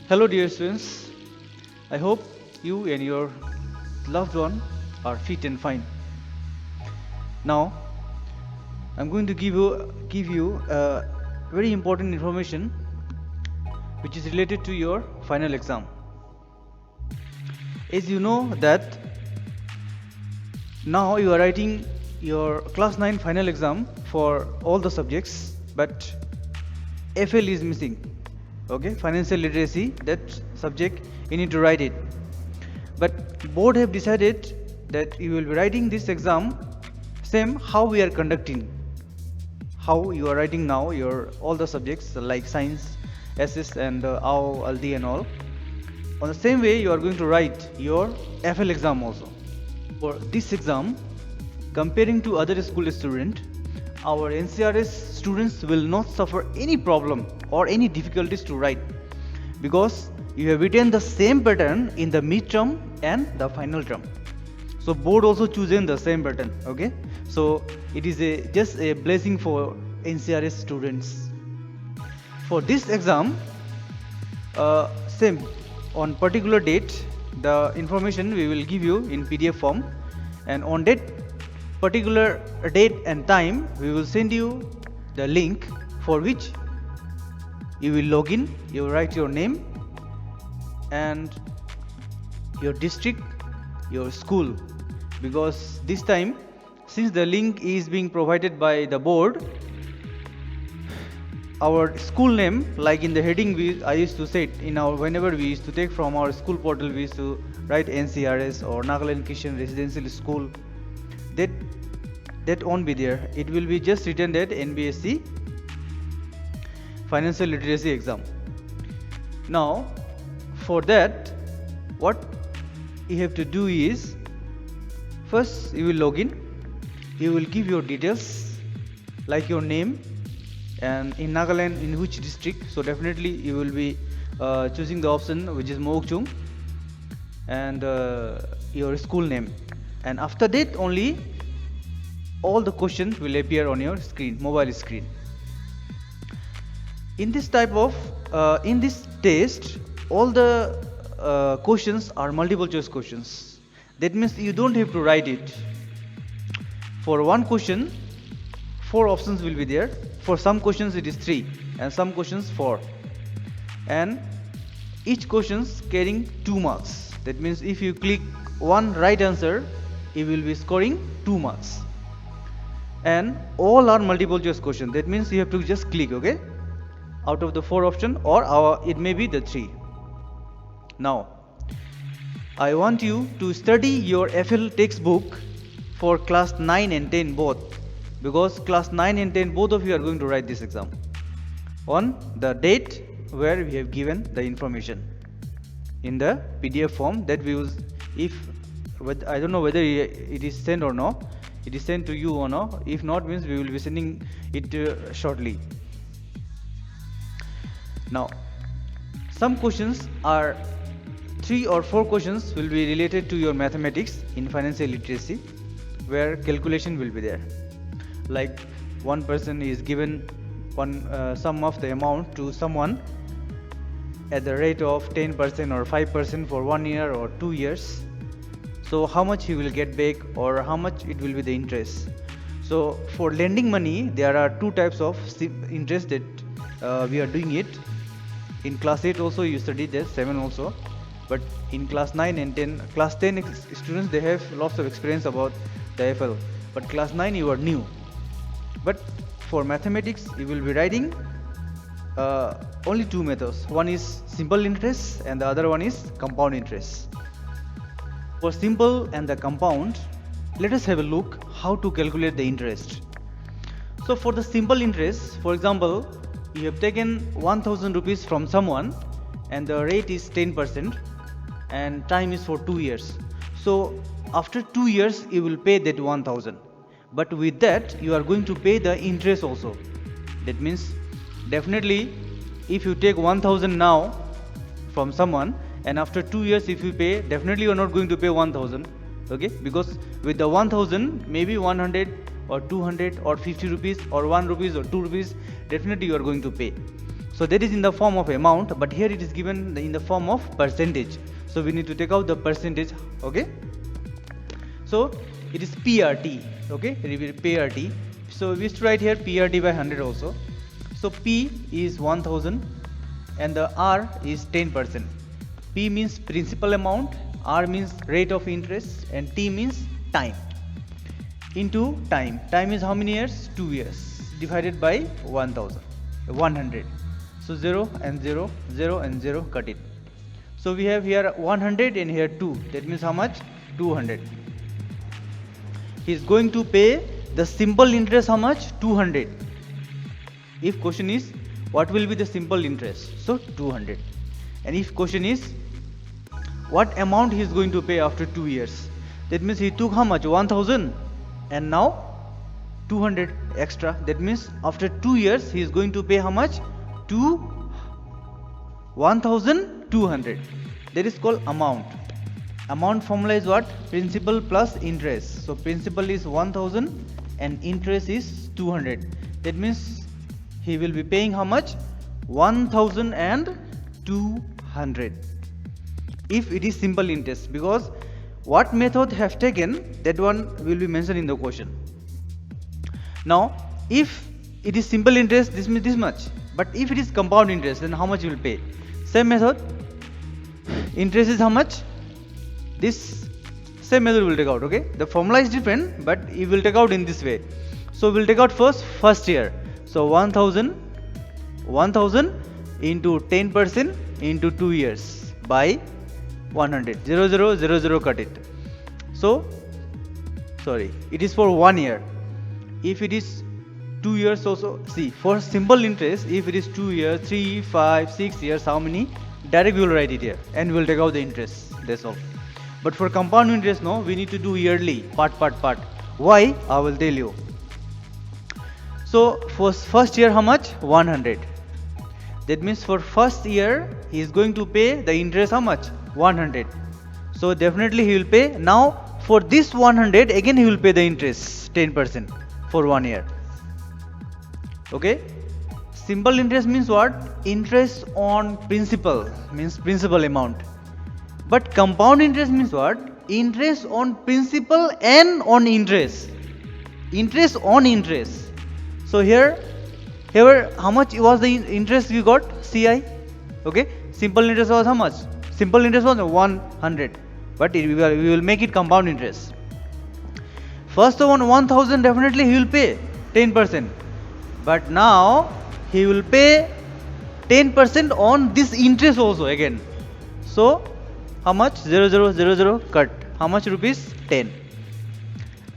Hello, dear students. I hope you and your loved one are fit and fine. Now, I'm going to give you very important information which is related to your final exam. As you know that now you are writing your class 9 final exam for all the subjects, but FL is missing. Okay, financial literacy, that subject you need to write it. But board have decided that you will be writing this exam same how we are conducting, how you are writing now your all the subjects like science, SS and AO, ALDI and all. On the same way you are going to write your FL exam also. For this exam, comparing to other school student, our NCRS students will not suffer any problem or any difficulties to write, because you have written the same pattern in the midterm and the final term. So board also chosen the same pattern. Okay, so it is just a blessing for NCRS students. For this exam, same on particular date, the information we will give you in PDF form, and on that particular date and time we will send you the link for which you will log in. You write your name and your district, your school, because this time, since the link is being provided by the board, our school name, like in the heading I used to say it in our, whenever we used to take from our school portal, we used to write NCRS or Nagaland Christian Residential School. That won't be there. It will be just written that NBSC Financial Literacy Exam. Now, for that, what you have to do is, first you will log in. You will give your details like your name and in Nagaland in which district. So definitely you will be choosing the option which is Mokchung, and your school name, and after that only all the questions will appear on your screen, mobile screen. In this type of in this test, all the questions are multiple choice questions. That means you don't have to write it. For one question, 4 options will be there. For some questions it is 3, and some questions 4, and each questions carrying 2 marks. That means if you click one right answer, you will be scoring 2 marks, and all are multiple choice questions. That means you have to just click, okay, out of the 4 options, or it may be the 3. Now I want you to study your FL textbook for class 9 and 10 both, because class 9 and 10 both of you are going to write this exam on the date where we have given the information in the PDF form that we will, if I don't know whether it is sent or not, it is sent to you or not. If not, means we will be sending it shortly. Now some questions are 3 or 4 questions will be related to your mathematics in financial literacy, where calculation will be there. Like one person is given one sum of the amount to someone at the rate of 10% or 5% for 1 year or 2 years. So how much he will get back, or how much it will be the interest. So for lending money, there are 2 types of interest that we are doing it. In class 8 also you studied that, 7 also, but in class 9 and 10, class 10 students, they have lots of experience about the FL, but class 9 you are new. But for mathematics you will be writing only 2 methods. One is simple interest and the other one is compound interest. For simple and the compound, let us have a look how to calculate the interest. So for the simple interest, for example, you have taken 1000 rupees from someone and the rate is 10% and time is for 2 years. So after 2 years you will pay that 1000, but with that you are going to pay the interest also. That means definitely if you take 1000 now from someone, and after 2 years if you pay, definitely you are not going to pay 1000, okay, because with the 1000 maybe 100 or 200 or 50 rupees or 1 rupees or 2 rupees definitely you are going to pay. So that is in the form of amount, but here it is given in the form of percentage. So we need to take out the percentage. Okay, so it is PRT. Okay, PRT. So we used to write here PRT by 100 also. So P is 1000 and the R is 10%. P means principal amount, R means rate of interest, and T means time. Into time. Time is how many years? 2 years. Divided by 100. So 0 and 0, 0 and 0, cut it. So we have here 100 and here 2. That means how much? 200. He is going to pay the simple interest how much? 200. If question is what will be the simple interest? So 200. And if question is what amount he is going to pay after 2 years? That means he took how much? 1000 and now 200 extra. That means after 2 years he is going to pay how much? 1200. That is called amount. Amount formula is what? Principal plus interest. So principal is 1000 and interest is 200. That means he will be paying how much? 1200 if it is simple interest, because what method have taken, that one will be mentioned in the question. Now if it is simple interest, this means this much, but if it is compound interest, then how much you will pay? Same method. Interest is how much? This same method will take out. Okay, the formula is different, but you will take out in this way. So we will take out first year. So 1000 into 10% into 2 years by 100. 0 0 0 0, cut it. So sorry, it is for 1 year. If it is 2 years also, see, for simple interest, if it is 2 years, 3, 5, 6 years, how many? Direct we will write it here and we will take out the interest. That's all. But for compound interest, no, we need to do yearly, part. Why? I will tell you. So for first year how much? 100. That means for first year he is going to pay the interest how much? 100. So definitely he will pay. Now for this 100 again he will pay the interest 10% for 1 year. Okay, simple interest means what? Interest on principal, means principal amount. But compound interest means what? Interest on principal and on interest. Interest on interest. So here how much was the interest we got? CI. Okay, simple interest was how much? Simple interest was 100, but we will make it compound interest. First one 1000, definitely he will pay 10%, but now he will pay 10% on this interest also again. So how much? 0 0 0 0, cut. How much rupees? 10.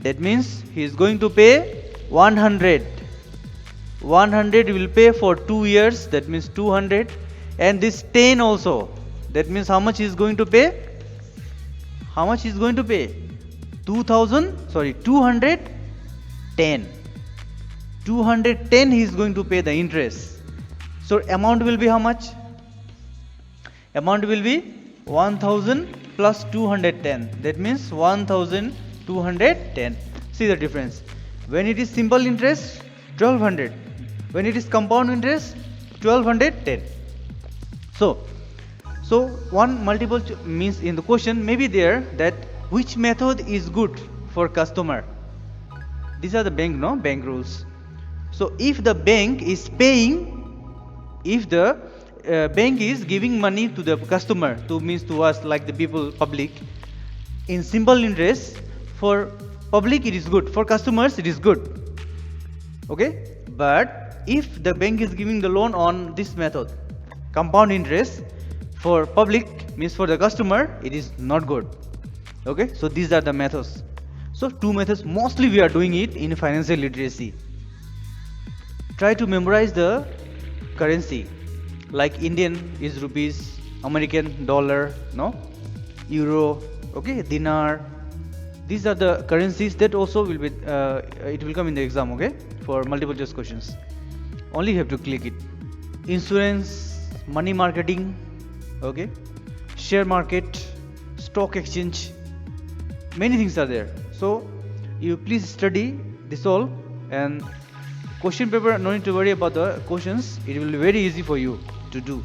That means he is going to pay 100. 100 will pay for 2 years, that means 200, and this 10 also, that means how much he is going to pay? How much he is going to pay? 210. 210 he is going to pay the interest. So amount will be how much? Amount will be 1000 plus 210, that means 1210. See the difference. When it is simple interest, 1200. When it is compound interest, 1210. So one multiple means in the question may be there that which method is good for customer. These are the bank rules. So if the bank is paying, if the bank is giving money to the customer, to us, like the people, public, in simple interest, for public it is good, for customers it is good. Okay, but if the bank is giving the loan on this method, compound interest, for public, means for the customer, it is not good. Okay, so these are the methods. So 2 methods mostly we are doing it in financial literacy. Try to memorize the currency, like Indian is rupees, American dollar, no, euro, okay, dinar. These are the currencies that also will be it will come in the exam, okay, for multiple choice questions. Only you have to click it. Insurance, money marketing, okay, share market, stock exchange, many things are there. So you please study this all and Question paper, no need to worry about the questions, it will be very easy for you to do.